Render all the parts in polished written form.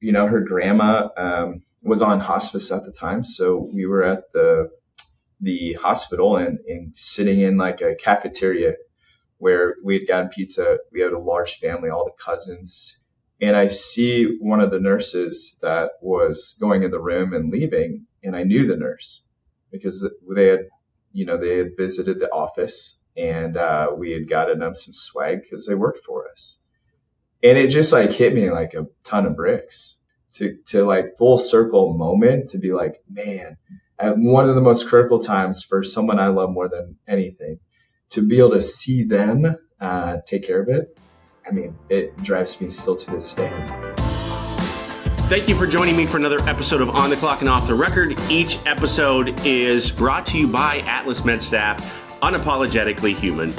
her grandma was on hospice at the time. So we were at the hospital and sitting in like a cafeteria where we had gotten pizza. We had a large family, all the cousins. And I see one of the nurses that was going in the room and leaving. And I knew the nurse because they had visited the office and we had gotten them some swag because they worked for us. And it just like hit me like a ton of bricks to like full circle moment to be like, man, at one of the most critical times for someone I love more than anything, to be able to see them take care of it. I mean, it drives me still to this day. Thank you for joining me for another episode of On the Clock and Off the Record. Each episode is brought to you by Atlas MedStaff, unapologetically human.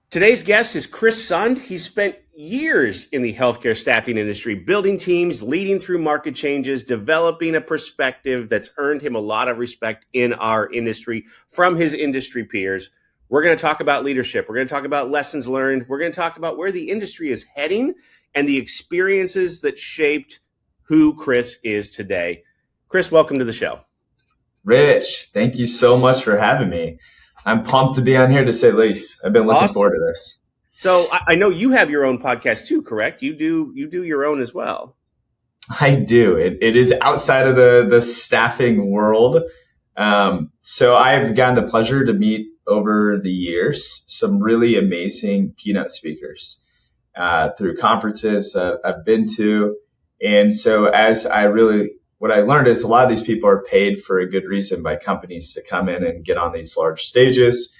Today's guest is Chris Sund. He spent years in the healthcare staffing industry, building teams, leading through market changes, developing a perspective that's earned him a lot of respect in our industry from his industry peers. We're going to talk about leadership. We're going to talk about lessons learned. We're going to talk about where the industry is heading and the experiences that shaped who Chris is today. Chris, welcome to the show. Rich, thank you so much for having me. I'm pumped to be on here, to say the least. I've been looking forward to this. So I know you have your own podcast too, correct? You do your own as well. I do. It is outside of the staffing world. So I've gotten the pleasure to meet over the years some really amazing keynote speakers through conferences I've been to. And so what I learned is a lot of these people are paid for a good reason by companies to come in and get on these large stages.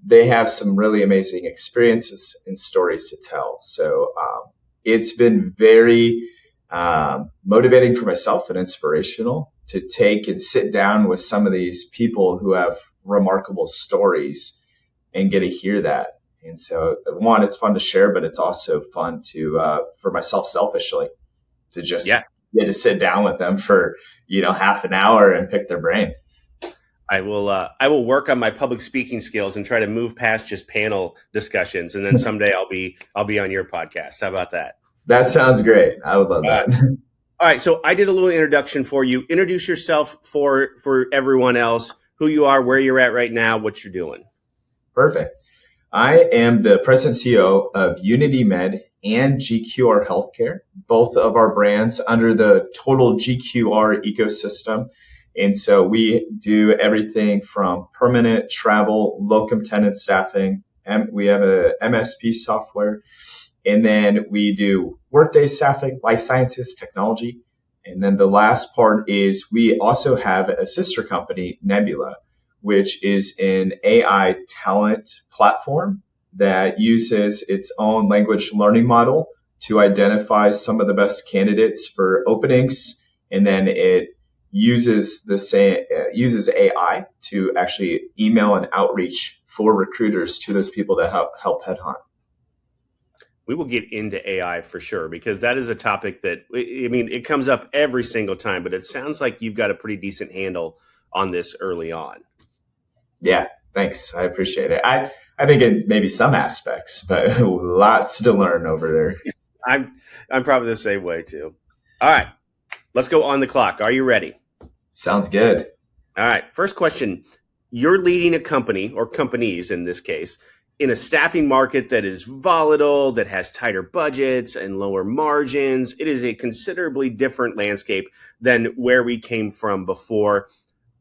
They have some really amazing experiences and stories to tell. So it's been very motivating for myself and inspirational to take and sit down with some of these people who have remarkable stories and get to hear that. And so one, it's fun to share, but it's also fun for myself selfishly to just get to sit down with them for, half an hour and pick their brain. I will work on my public speaking skills and try to move past just panel discussions. And then someday I'll be on your podcast. How about that? That sounds great. I would love that. All right. So I did a little introduction for you. Introduce yourself for everyone else, who you are, where you're at right now, what you're doing. Perfect. I am the president and CEO of Uniti Med and GQR Healthcare, both of our brands under the total GQR ecosystem. And so we do everything from permanent travel, locum tenens staffing, and we have a MSP software. And then we do workday staffing, life sciences, technology. And then the last part is we also have a sister company, Nebula, which is an AI talent platform that uses its own language learning model to identify some of the best candidates for openings. And then it uses AI to actually email and outreach for recruiters to those people to help headhunt. We will get into AI for sure, because that is a topic that, it comes up every single time, but it sounds like you've got a pretty decent handle on this early on. Yeah, thanks. I appreciate it. I think in maybe some aspects, but lots to learn over there. I'm probably the same way too. All right, let's go on the clock. Are you ready? Sounds good. All right. First question. You're leading a company, or companies in this case, in a staffing market that is volatile, that has tighter budgets and lower margins. It is a considerably different landscape than where we came from before.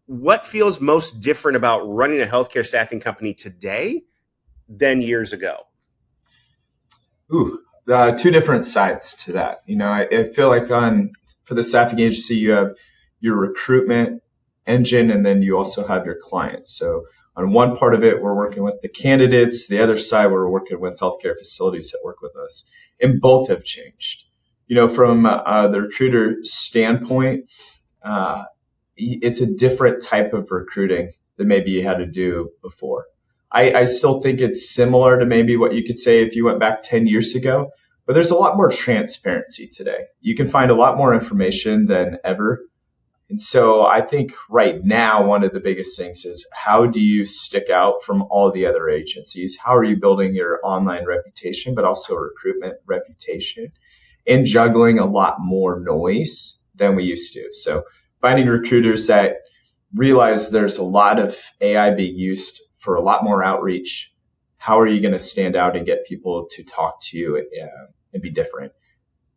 What feels most different about running a healthcare staffing company today than years ago? Two different sides to that. I feel like for the staffing agency, you have your recruitment engine, and then you also have your clients. So on one part of it, we're working with the candidates. The other side, we're working with healthcare facilities that work with us. And both have changed. From the recruiter standpoint, it's a different type of recruiting than maybe you had to do before. I still think it's similar to maybe what you could say if you went back 10 years ago, but there's a lot more transparency today. You can find a lot more information than ever. And so I think right now, one of the biggest things is how do you stick out from all the other agencies? How are you building your online reputation, but also recruitment reputation, and juggling a lot more noise than we used to? So finding recruiters that realize there's a lot of AI being used for a lot more outreach. How are you going to stand out and get people to talk to you and be different?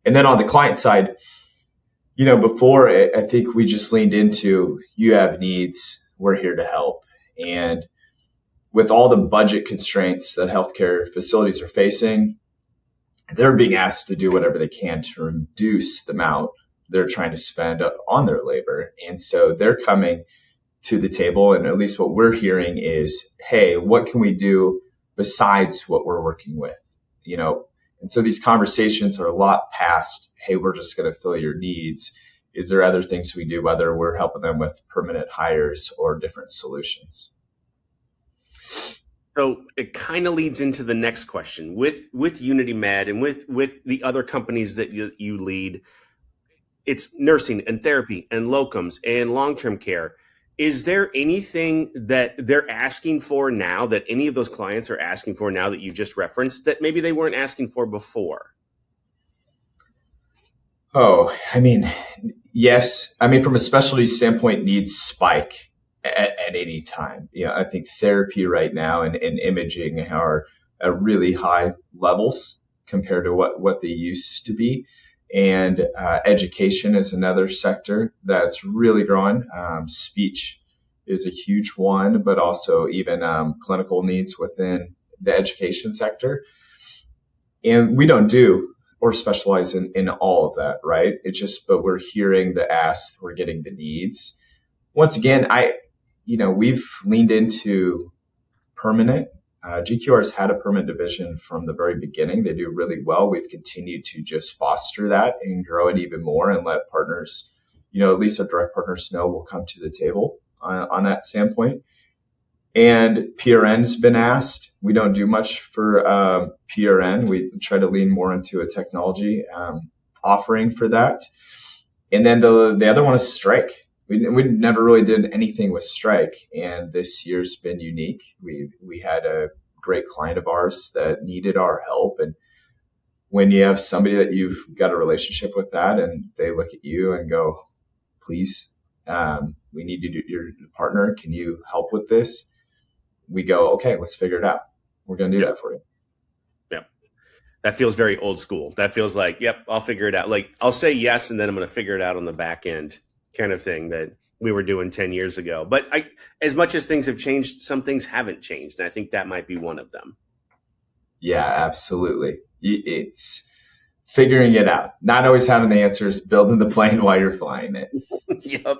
And then on the client side, before I think we just leaned into, you have needs, we're here to help. And with all the budget constraints that healthcare facilities are facing, they're being asked to do whatever they can to reduce the amount they're trying to spend on their labor. And so they're coming to the table, and at least what we're hearing is, hey, what can we do besides what we're working with? And so these conversations are a lot past, hey, we're just going to fill your needs. Is there other things we do, whether we're helping them with permanent hires or different solutions? So it kind of leads into the next question. With Uniti Med and with the other companies that you lead, it's nursing and therapy and locums and long-term care. Is there anything that they're asking for now, that any of those clients are asking for now that you just referenced, that maybe they weren't asking for before? Oh, yes. From a specialty standpoint, needs spike at any time. I think therapy right now and imaging are at really high levels compared to what they used to be. And education is another sector that's really growing. Speech is a huge one, but also even clinical needs within the education sector. And we don't do or specialize in all of that, right? But we're hearing the asks, we're getting the needs. Once again, we've leaned into permanent. GQR's had a permanent division from the very beginning. They do really well. We've continued to just foster that and grow it even more and let partners, at least our direct partners know we'll come to the table on that standpoint. And PRN's been asked. We don't do much for PRN. We try to lean more into a technology offering for that. And then the other one is strike. We never really did anything with strike, and this year's been unique. We had a great client of ours that needed our help, and when you have somebody that you've got a relationship with that, and they look at you and go, "Please, we need you to, your partner. Can you help with this?" We go, "Okay, let's figure it out. We're going to do that for you." Yep. That feels very old school. That feels like, "Yep, I'll figure it out." Like, I'll say yes, and then I'm going to figure it out on the back end, kind of thing that we were doing 10 years ago. But as much as things have changed, some things haven't changed. And I think that might be one of them. Yeah, absolutely. It's figuring it out, not always having the answers, building the plane while you're flying it. Yep.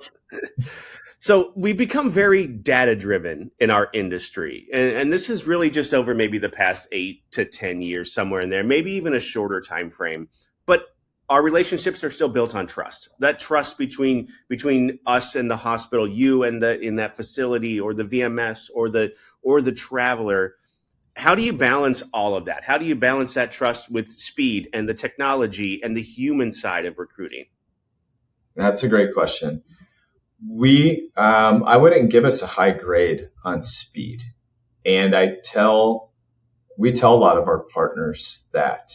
So we become very data driven in our industry. And this is really just over maybe the past 8 to 10 years, somewhere in there, maybe even a shorter time frame. But our relationships are still built on trust. That trust between us and the hospital, you and in that facility, or the VMS, or the traveler. How do you balance all of that? How do you balance that trust with speed and the technology and the human side of recruiting? That's a great question. I wouldn't give us a high grade on speed, and we tell a lot of our partners that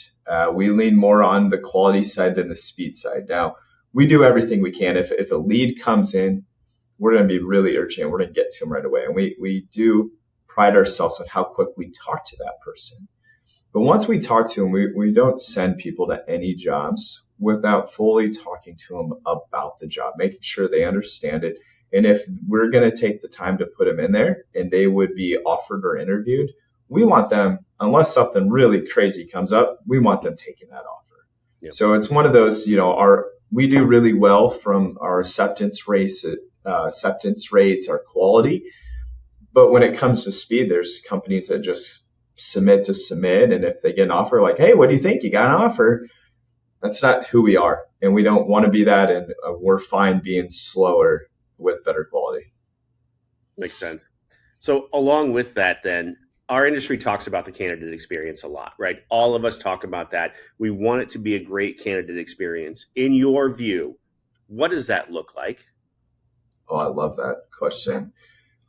we lean more on the quality side than the speed side. Now, we do everything we can. If a lead comes in, we're going to be really urgent. We're going to get to them right away. And we do pride ourselves on how quick we talk to that person. But once we talk to them, we don't send people to any jobs without fully talking to them about the job, making sure they understand it. And if we're going to take the time to put them in there and they would be offered or interviewed, we want them, unless something really crazy comes up, we want them taking that offer. Yep. So it's one of those, we do really well from our acceptance rates, our quality. But when it comes to speed, there's companies that just submit to submit. And if they get an offer like, "Hey, what do you think? You got an offer?" That's not who we are. And we don't want to be that. And we're fine being slower with better quality. Makes sense. So along with that, then, our industry talks about the candidate experience a lot, right? All of us talk about that. We want it to be a great candidate experience. In your view, what does that look like? Oh, I love that question.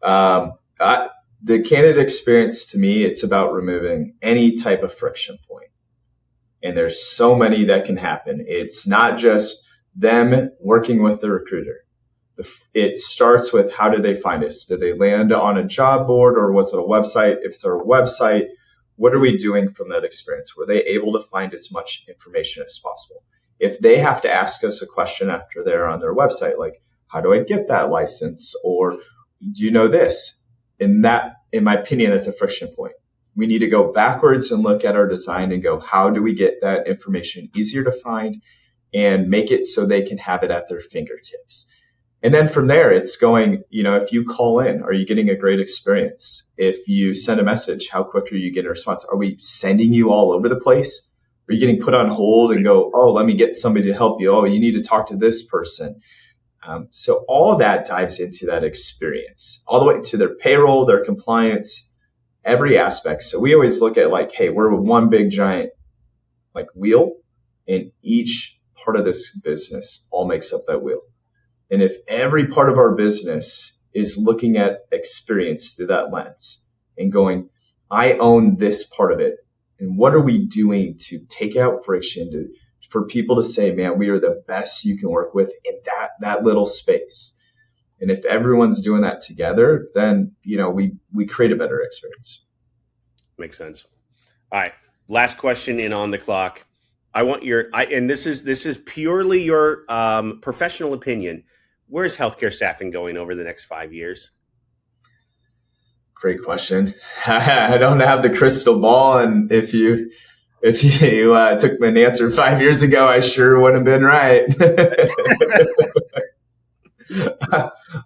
Um, I, the candidate experience to me, it's about removing any type of friction point. And there's so many that can happen. It's not just them working with the recruiter. It starts with how do they find us? Did they land on a job board or was it a website? If it's a website, what are we doing from that experience? Were they able to find as much information as possible? If they have to ask us a question after they're on their website, like, how do I get that license? Or do you know this? And that, in my opinion, that's a friction point. We need to go backwards and look at our design and go, how do we get that information easier to find and make it so they can have it at their fingertips? And then from there, it's going, if you call in, are you getting a great experience? If you send a message, how quick are you getting a response? Are we sending you all over the place? Are you getting put on hold and go, oh, let me get somebody to help you. Oh, you need to talk to this person. So all that dives into that experience, all the way to their payroll, their compliance, every aspect. So we always look at like, hey, we're one big giant like wheel, and each part of this business all makes up that wheel. And if every part of our business is looking at experience through that lens and going, I own this part of it, and what are we doing to take out friction for people to say, man, we are the best you can work with in that little space. And if everyone's doing that together, then, we create a better experience. Makes sense. All right. Last question in on the clock. I want and this is purely your professional opinion. Where's healthcare staffing going over the next 5 years? Great question. I don't have the crystal ball, and if you took an answer 5 years ago, I sure wouldn't have been right.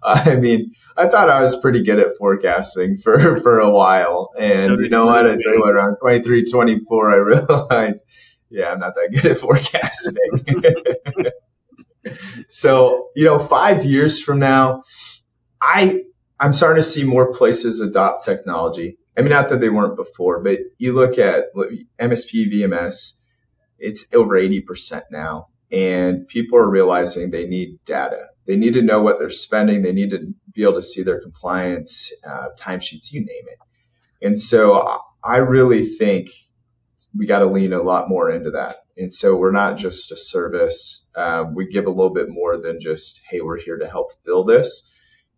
I mean, I thought I was pretty good at forecasting for a while, and you know what? I tell you what, around 23, 24, I realized, yeah, I'm not that good at forecasting. So, 5 years from now, I'm starting to see more places adopt technology. I mean, not that they weren't before, but you look at MSP, VMS, it's over 80% now. And people are realizing they need data. They need to know what they're spending. They need to be able to see their compliance, timesheets, you name it. And so I really think we got to lean a lot more into that. And so we're not just a service. We give a little bit more than just, hey, we're here to help fill this.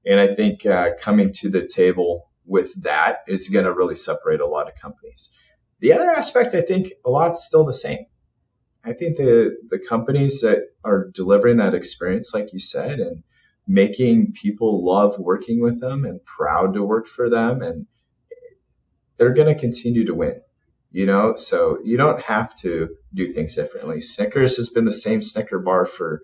And I think coming to the table with that is going to really separate a lot of companies. The other aspect, I think a lot's still the same. I think the companies that are delivering that experience, like you said, and making people love working with them and proud to work for them, and they're going to continue to win. So you don't have to do things differently. Snickers has been the same Snicker bar for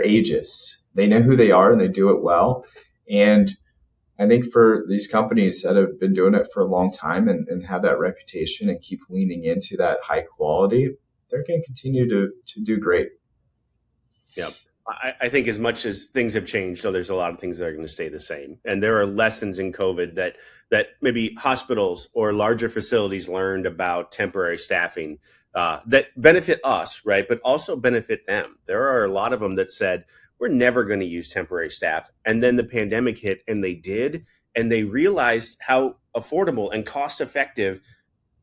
ages. They know who they are and they do it well. And I think for these companies that have been doing it for a long time and have that reputation and keep leaning into that high quality, they're going to continue to do great. Yep. I think as much as things have changed, so there's a lot of things that are going to stay the same. And there are lessons in COVID that maybe hospitals or larger facilities learned about temporary staffing that benefit us, right? But also benefit them. There are a lot of them that said, we're never going to use temporary staff. And then the pandemic hit and they did, and they realized how affordable and cost effective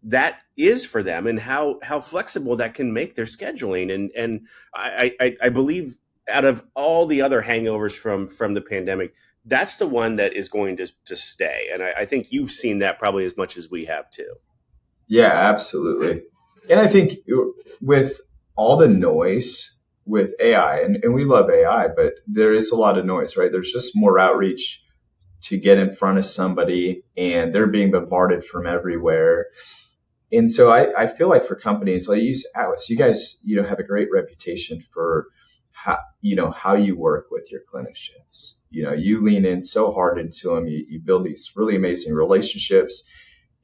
that is for them and how flexible that can make their scheduling. And I believe out of all the other hangovers from the pandemic, that's the one that is going to stay. And I think you've seen that probably as much as we have too. Yeah, absolutely. And I think with all the noise with AI, and we love AI, but there is a lot of noise, right? There's just more outreach to get in front of somebody, and they're being bombarded from everywhere. And so I feel like for companies, like use Atlas, you guys, have a great reputation for how you work with your clinicians. You lean in so hard into them. You build these really amazing relationships.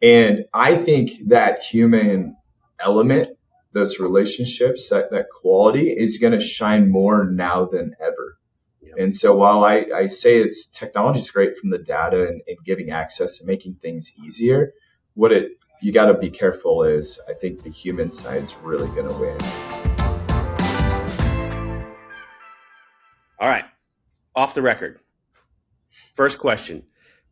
And I think that human element, those relationships, that quality is going to shine more now than ever. Yeah. And so while I say technology is great from the data and giving access and making things easier, you got to be careful is I think the human side's really going to win. All right. Off the record, First question.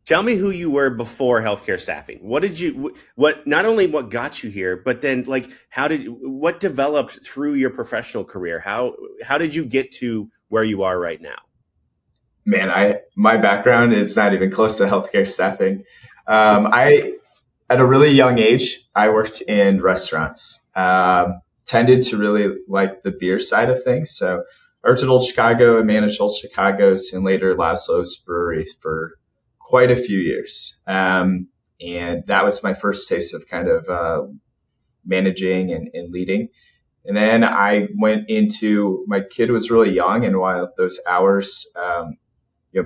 Tell me who you were before healthcare staffing. What, not only what got you here, but then like, what developed through your professional career? How did you get to where you are right now? Man, my background is not even close to healthcare staffing. I At a really young age, I worked in restaurants. Tended to really like the beer side of things. So I worked at Old Chicago and managed Old Chicago's and later Laszlo's Brewery for quite a few years. And that was my first taste of kind of managing and leading. And then I went into, my kid was really young, and while those hours,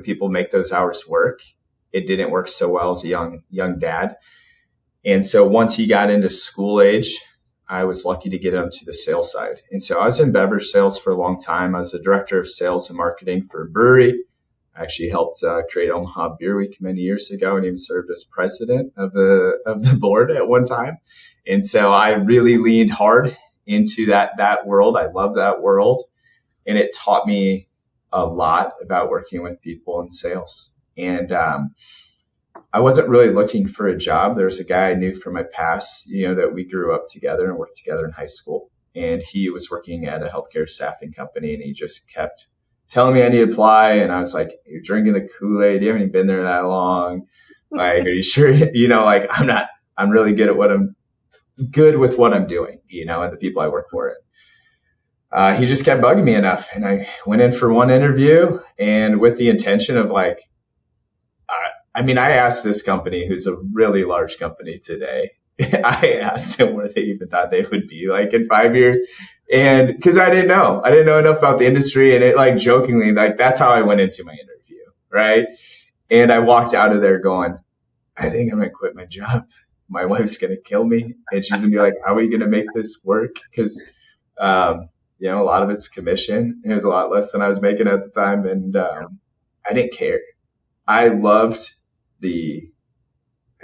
people make those hours work, it didn't work so well as a young dad. And so once he got into school age, I was lucky to get him to the sales side. And so I was in beverage sales for a long time. I was a director of sales and marketing for a brewery. I actually helped create Omaha Beer Week many years ago, and even served as president of the board at one time. And so I really leaned hard into that world. I love that world, and it taught me a lot about working with people in sales. And I wasn't really looking for a job. There was a guy I knew from my past, that we grew up together and worked together in high school. And he was working at a healthcare staffing company, and he just kept telling me I need to apply. And I was like, you're drinking the Kool-Aid. You haven't even been there that long. Like, are you sure? Like I'm really good with what I'm doing, and the people I work for. He just kept bugging me enough. And I went in for one interview, and with the intention of like, I asked this company, who's a really large company today, I asked them where they even thought they would be like in 5 years. And because I didn't know enough about the industry, and it like jokingly, like that's how I went into my interview. Right. And I walked out of there going, I think I'm going to quit my job. My wife's going to kill me. And she's going to be like, how are you going to make this work? Because, a lot of it's commission. It was a lot less than I was making at the time. And I didn't care. I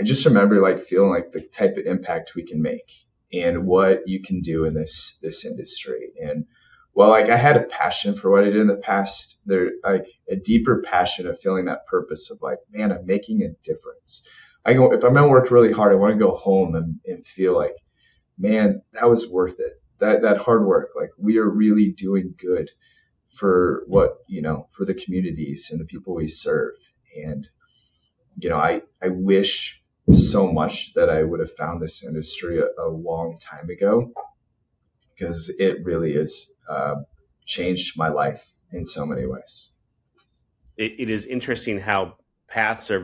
just remember like feeling like the type of impact we can make and what you can do in this industry. And like I had a passion for what I did in the past, there like a deeper passion of feeling that purpose of like, man, I'm making a difference. If I'm going to work really hard, I want to go home and feel like, man, that was worth it. That hard work, like we are really doing good for for the communities and the people we serve. And, I wish so much that I would have found this industry a long time ago, because it really has changed my life in so many ways. It is interesting how paths are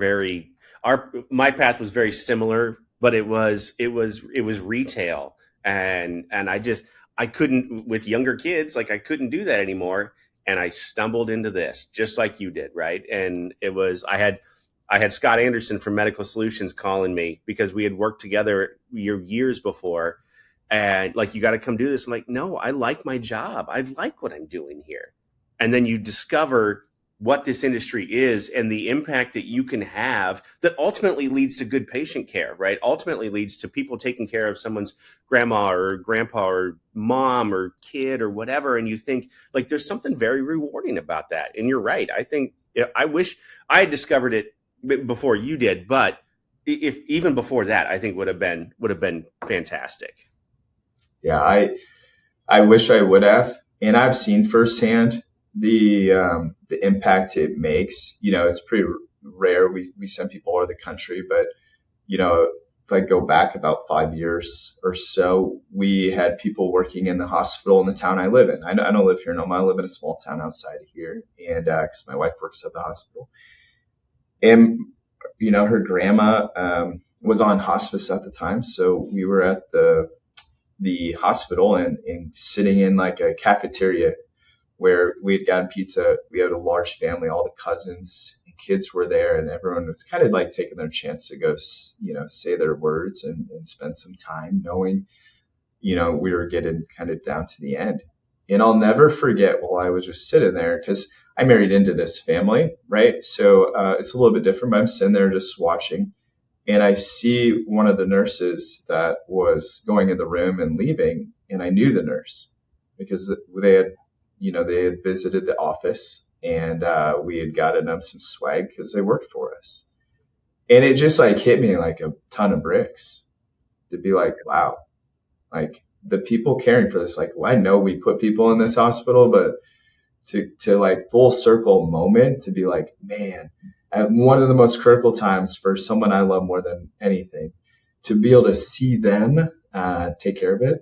my path was very similar, but it was retail. And I couldn't, with younger kids, like I couldn't do that anymore. And I stumbled into this just like you did. Right. And I had Scott Anderson from Medical Solutions calling me because we had worked together years before. And like, you got to come do this. I'm like, no, I like my job. I like what I'm doing here. And then you discover what this industry is and the impact that you can have that ultimately leads to good patient care, right? Ultimately leads to people taking care of someone's grandma or grandpa or mom or kid or whatever. And you think like there's something very rewarding about that. And you're right. I think I wish I had discovered it before you did, but if even before that, I think would have been fantastic. Yeah, I wish I would have. And I've seen firsthand the impact it makes. It's pretty rare. We send people all over the country, but if I go back about 5 years or so, we had people working in the hospital in the town I live in. I don't live here in Omaha. I live in a small town outside of here, and because my wife works at the hospital, and her grandma was on hospice at the time, so we were at the hospital and sitting in like a cafeteria where we had gotten pizza. We had a large family, all the cousins and kids were there, and everyone was kind of like taking their chance to go, say their words and spend some time knowing, we were getting kind of down to the end. And I'll never forget while I was just sitting there, because I married into this family, right? So it's a little bit different, but I'm sitting there just watching. And I see one of the nurses that was going in the room and leaving, and I knew the nurse because they had visited the office, and we had gotten them some swag because they worked for us. And it just like hit me like a ton of bricks to be like, wow, like the people caring for this, like, well, I know we put people in this hospital, but to like full circle moment to be like, man, at one of the most critical times for someone I love more than anything, to be able to see them take care of it.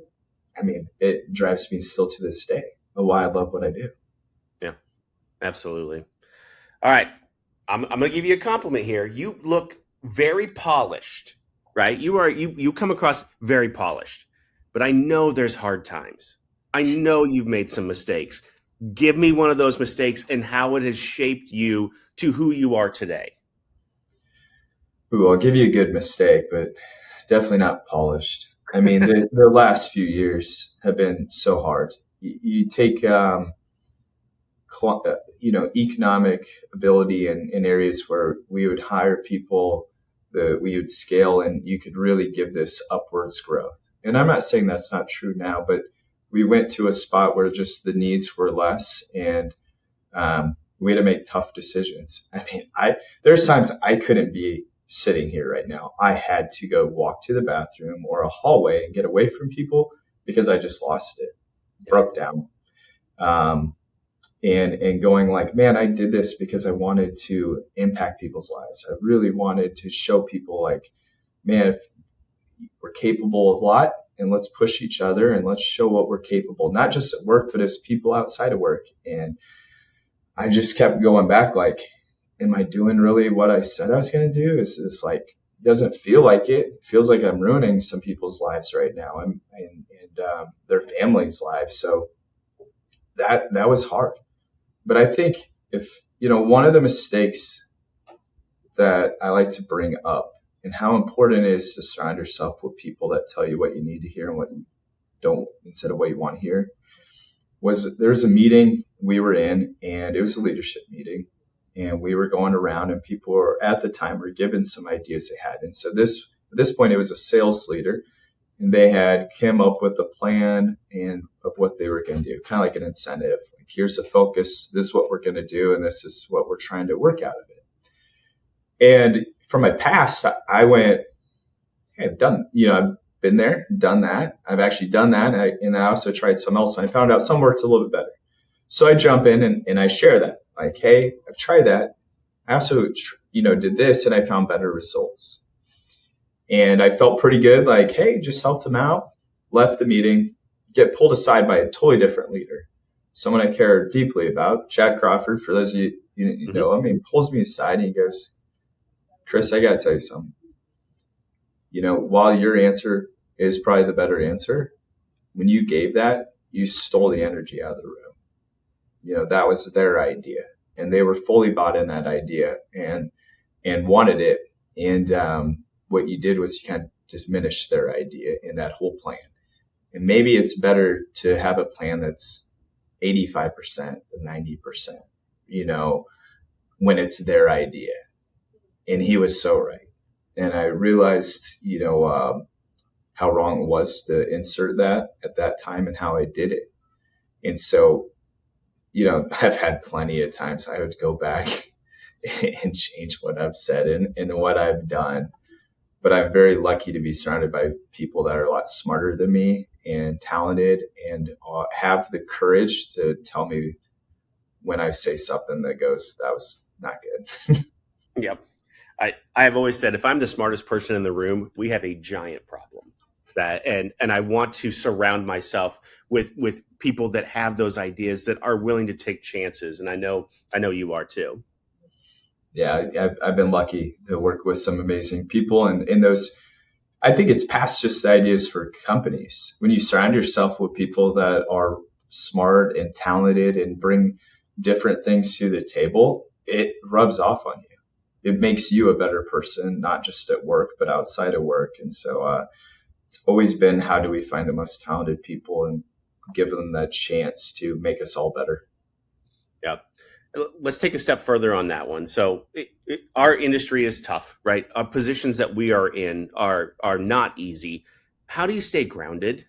I mean, it drives me still to this day of why I love what I do. Yeah, absolutely. All right. I'm going to give you a compliment here. You look very polished, right? You come across very polished, but I know there's hard times. I know you've made some mistakes. Give me one of those mistakes and how it has shaped you to who you are today. Ooh, I'll give you a good mistake, but definitely not polished. I mean, the last few years have been so hard. You take, economic ability in areas where we would hire people that we would scale and you could really give this upwards growth. And I'm not saying that's not true now, but we went to a spot where just the needs were less and we had to make tough decisions. I mean, there's times I couldn't be sitting here right now. I had to go walk to the bathroom or a hallway and get away from people because I just lost it, broke down. And going like, man, I did this because I wanted to impact people's lives. I really wanted to show people like, man, if we're capable of a lot and let's push each other and let's show what we're capable, not just at work, but as people outside of work. And I just kept going back like, am I doing really what I said I was going to do? Is this like, doesn't feel like it. It feels like I'm ruining some people's lives right now and their families' lives. So that was hard. But I think if, one of the mistakes that I like to bring up and how important it is to surround yourself with people that tell you what you need to hear and what you don't instead of what you want to hear was there's a meeting we were in and it was a leadership meeting and we were going around and people were at the time were given some ideas they had. And so at this point, it was a sales leader and they had come up with a plan and of what they were going to do, kind of like an incentive. Like, here's the focus. This is what we're going to do. And this is what we're trying to work out of it. And from my past, I went, hey, I've been there, done that. I've actually done that. And I also tried some else and I found out some worked a little bit better. So I jump in and I share that like, hey, I've tried that. I also, did this and I found better results. And I felt pretty good, like, hey, just helped him out, left the meeting, get pulled aside by a totally different leader, someone I care deeply about, Chad Crawford, for those of you who know him. He pulls me aside and he goes, Chris, I got to tell you something. While your answer is probably the better answer, when you gave that, you stole the energy out of the room. That was their idea. And they were fully bought in that idea and wanted it. And what you did was you kind of diminished their idea in that whole plan. And maybe it's better to have a plan that's 85% than 90%, when it's their idea. And he was so right. And I realized, how wrong it was to insert that at that time and how I did it. And so, I've had plenty of times I would go back and change what I've said and what I've done. But I'm very lucky to be surrounded by people that are a lot smarter than me and talented and have the courage to tell me when I say something that goes, that was not good. Yep. I've always said, if I'm the smartest person in the room, we have a giant problem. And I want to surround myself with people that have those ideas that are willing to take chances. And I know you are too. Yeah, I've been lucky to work with some amazing people and in those, I think it's past just the ideas for companies. When you surround yourself with people that are smart and talented and bring different things to the table, it rubs off on you. It makes you a better person, not just at work, but outside of work. And so it's always been, how do we find the most talented people and give them that chance to make us all better? Yeah. Let's take a step further on that one. So our industry is tough, right? Our positions that we are in are not easy. How do you stay grounded?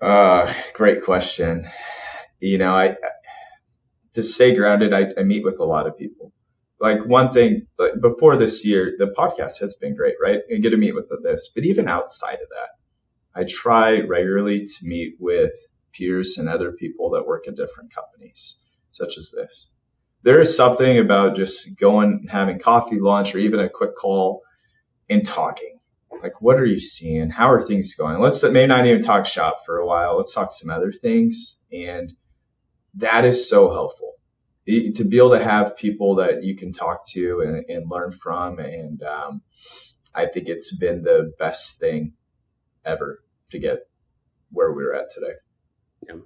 Great question. to stay grounded, I meet with a lot of people. Like one thing, like before this year, the podcast has been great, right? I get to meet with this, but even outside of that, I try regularly to meet with peers and other people that work at different companies, such as this. There is something about just going, having coffee, lunch, or even a quick call and talking. Like, what are you seeing? How are things going? Let's maybe not even talk shop for a while. Let's talk some other things. And that is so helpful to be able to have people that you can talk to and learn from. And I think it's been the best thing ever to get where we're at today. Yeah. All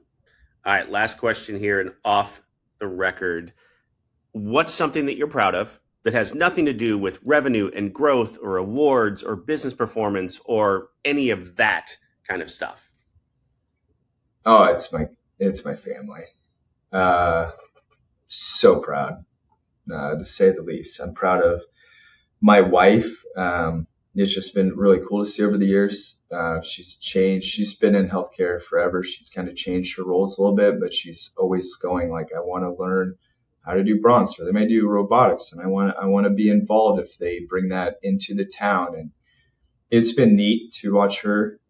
right. Last question here and off the record. What's something that you're proud of that has nothing to do with revenue and growth or awards or business performance or any of that kind of stuff? Oh, it's my family. So proud, to say the least. I'm proud of my wife. It's just been really cool to see over the years. She's changed. She's been in healthcare forever. She's kind of changed her roles a little bit, but she's always going like, I want to learn how to do bronze, or they may do robotics, and I want to be involved if they bring that into the town. And it's been neat to watch her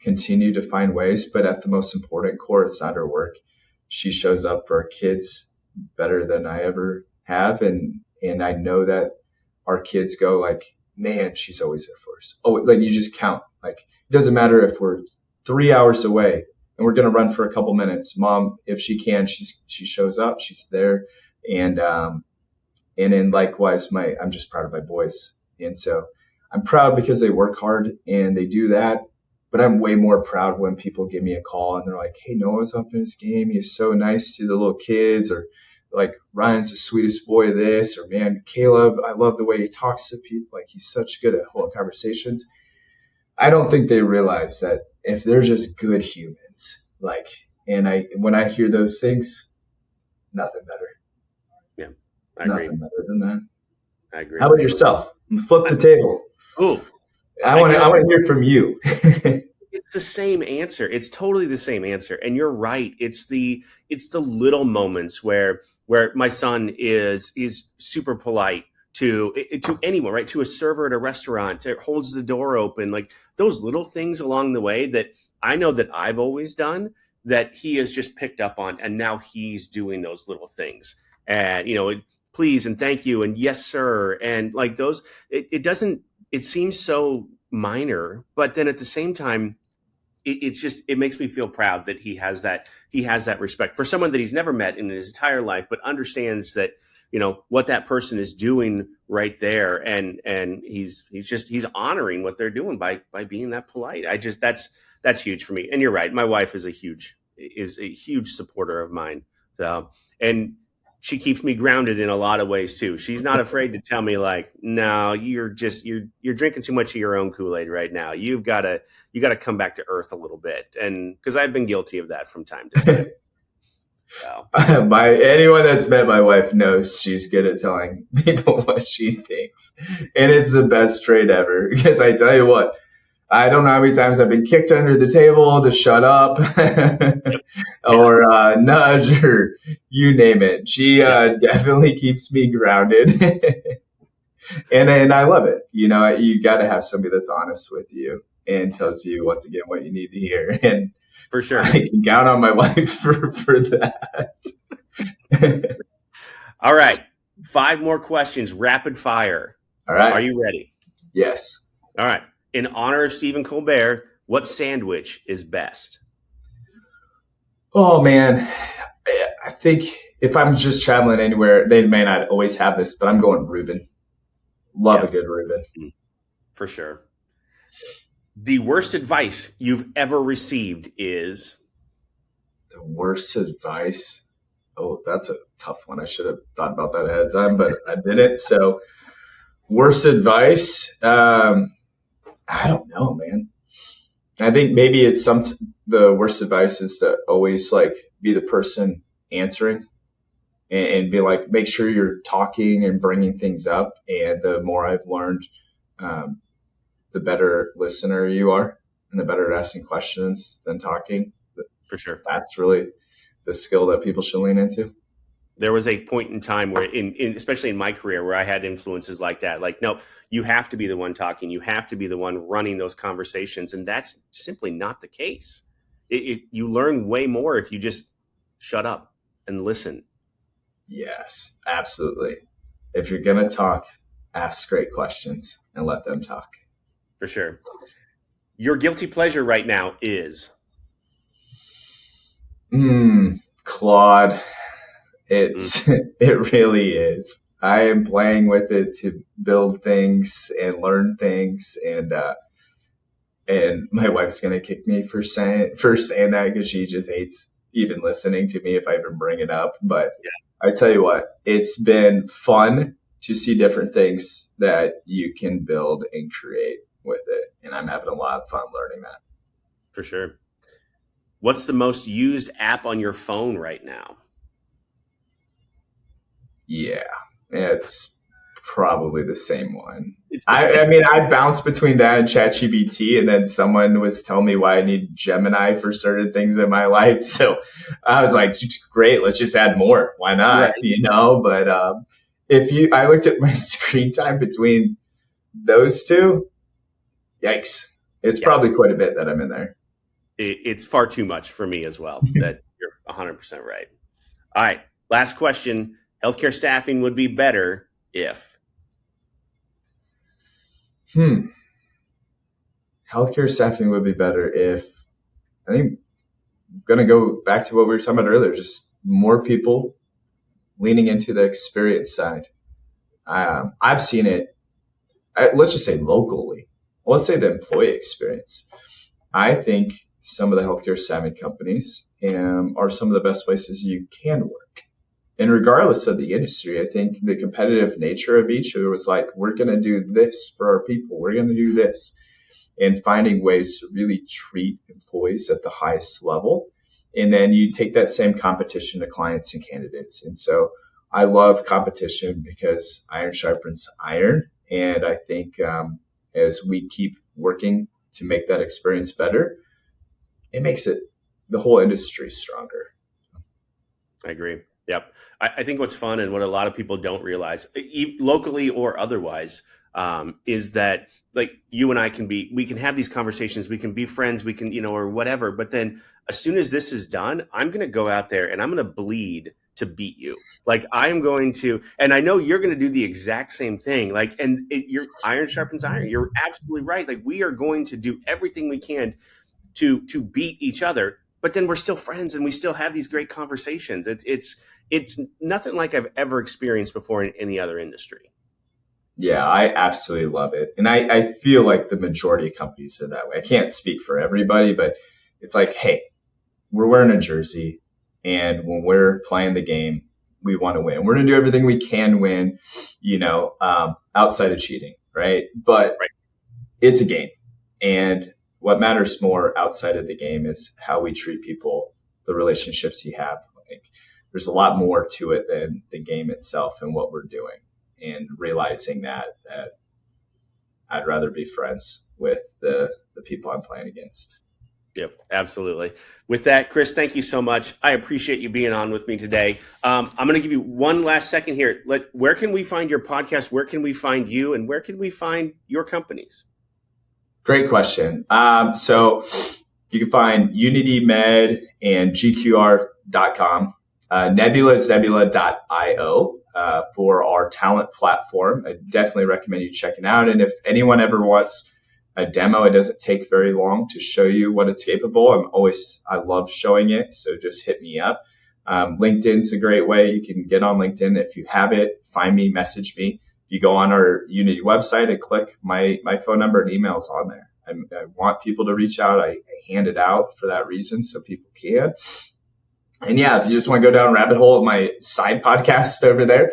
continue to find ways, but at the most important core, it's not her work. She shows up for our kids better than I ever have, and I know that our kids go like, man, she's always there for us. Oh, like you just count. Like it doesn't matter if we're 3 hours away and we're going to run for a couple minutes. Mom, if she can, she shows up, she's there. And then likewise, I'm just proud of my boys. And so I'm proud because they work hard and they do that. But I'm way more proud when people give me a call and they're like, hey, Noah's up in his game. He's so nice to the little kids, or like Ryan's the sweetest boy this, or man, Caleb, I love the way he talks to people. Like he's such good at holding conversations. I don't think they realize that if they're just good humans, like, when I hear those things, nothing better. Yeah, I agree. Nothing better than that. I agree. How about yourself? Flip the table. Ooh. I want to hear from you. It's the same answer. It's totally the same answer. And you're right. It's the little moments where my son is super polite to anyone, right? To a server at a restaurant, holds the door open, like those little things along the way that I know that I've always done that he has just picked up on. And now he's doing those little things. And, please and thank you and yes, sir. And like those, it seems so minor, but then at the same time, it makes me feel proud that he has that respect for someone that he's never met in his entire life, but understands that, what that person is doing right there. And he's honoring what they're doing by being that polite. That's huge for me. And you're right. My wife is a huge supporter of mine. So, and she keeps me grounded in a lot of ways too. She's not afraid to tell me like, no, you're drinking too much of your own Kool-Aid right now. You got to come back to earth a little bit. And cause I've been guilty of that from time to time. So. Anyone that's met my wife knows she's good at telling people what she thinks. And it's the best trait ever, because I tell you what, I don't know how many times I've been kicked under the table to shut up or nudge or you name it. She definitely keeps me grounded. and I love it. You got to have somebody that's honest with you and tells you once again what you need to hear. And for sure, I can count on my wife for that. All right. 5 more questions, rapid fire. All right. Are you ready? Yes. All right. In honor of Stephen Colbert, what sandwich is best? Oh, man. I think if I'm just traveling anywhere, they may not always have this, but I'm going Reuben. Love a good Reuben. For sure. The worst advice you've ever received is? The worst advice? Oh, that's a tough one. I should have thought about that ahead of time, but I didn't. So worst advice? I don't know, man. I think maybe it's the worst advice is to always like be the person answering and be like, make sure you're talking and bringing things up. And the more I've learned, the better listener you are and the better at asking questions than talking. For sure. That's really the skill that people should lean into. There was a point in time where, especially in my career, where I had influences like that. Like, no, you have to be the one talking. You have to be the one running those conversations. And that's simply not the case. You learn way more if you just shut up and listen. Yes, absolutely. If you're going to talk, ask great questions and let them talk. For sure. Your guilty pleasure right now is? Claude. It really is. I am playing with it to build things and learn things, and my wife's gonna kick me for saying that, because she just hates even listening to me if I even bring it up. But yeah. I tell you what, it's been fun to see different things that you can build and create with it, and I'm having a lot of fun learning that. For sure. What's the most used app on your phone right now? Yeah, it's probably the same one. I mean, I bounced between that and ChatGPT, and then someone was telling me why I need Gemini for certain things in my life. So I was like, great, let's just add more. Why not? Right. But I looked at my screen time between those two, yikes. It's probably quite a bit that I'm in there. It's far too much for me as well. That you're 100% right. All right, last question. Healthcare staffing would be better if? Healthcare staffing would be better if, I think I'm going to go back to what we were talking about earlier, just more people leaning into the experience side. I've seen it, let's just say locally. Let's say the employee experience. I think some of the healthcare staffing companies are some of the best places you can work. And regardless of the industry, I think the competitive nature of each, it was like, we're going to do this for our people. We're going to do this. And finding ways to really treat employees at the highest level. And then you take that same competition to clients and candidates. And so I love competition because iron sharpens iron. And I think as we keep working to make that experience better, it makes the whole industry stronger. I agree. Yep. I think what's fun and what a lot of people don't realize, locally or otherwise, is that like you and I we can have these conversations, we can be friends, we can, or whatever. But then as soon as this is done, I'm going to go out there and I'm going to bleed to beat you. Like I'm going to, and I know you're going to do the exact same thing. Like, and your iron sharpens iron. You're absolutely right. Like we are going to do everything we can to beat each other, but then we're still friends and we still have these great conversations. It's nothing like I've ever experienced before in any other industry. Yeah, I absolutely love it. And I feel like the majority of companies are that way. I can't speak for everybody, but it's like, hey, we're wearing a jersey, and when we're playing the game, we want to win. We're going to do everything we can win, outside of cheating, right? But it's a game. And what matters more outside of the game is how we treat people, the relationships you have. Like, there's a lot more to it than the game itself and what we're doing. And realizing that I'd rather be friends with the people I'm playing against. Yep, absolutely. With that, Chris, thank you so much. I appreciate you being on with me today. I'm going to give you one last second here. Where can we find your podcast? Where can we find you? And where can we find your companies? Great question. So you can find Uniti Med and GQR.com. Nebula is nebula.io. For our talent platform. I definitely recommend you checking out. And if anyone ever wants a demo, it doesn't take very long to show you what it's capable. I love showing it. So just hit me up. LinkedIn's a great way. You can get on LinkedIn. If you have it, find me, message me. If you go on our Uniti website and click my phone number and email is on there. I want people to reach out. I hand it out for that reason so people can. And yeah, if you just want to go down a rabbit hole of my side podcast over there,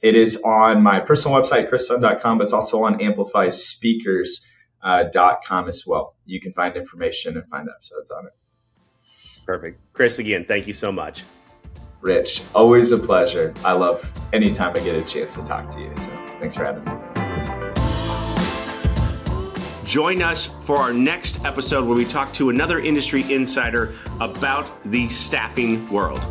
it is on my personal website, chrissun.com, but it's also on amplifyspeakers.com as well. You can find information and find episodes on it. Perfect. Chris, again, thank you so much. Rich, always a pleasure. I love anytime I get a chance to talk to you. So thanks for having me. Join us for our next episode where we talk to another industry insider about the staffing world.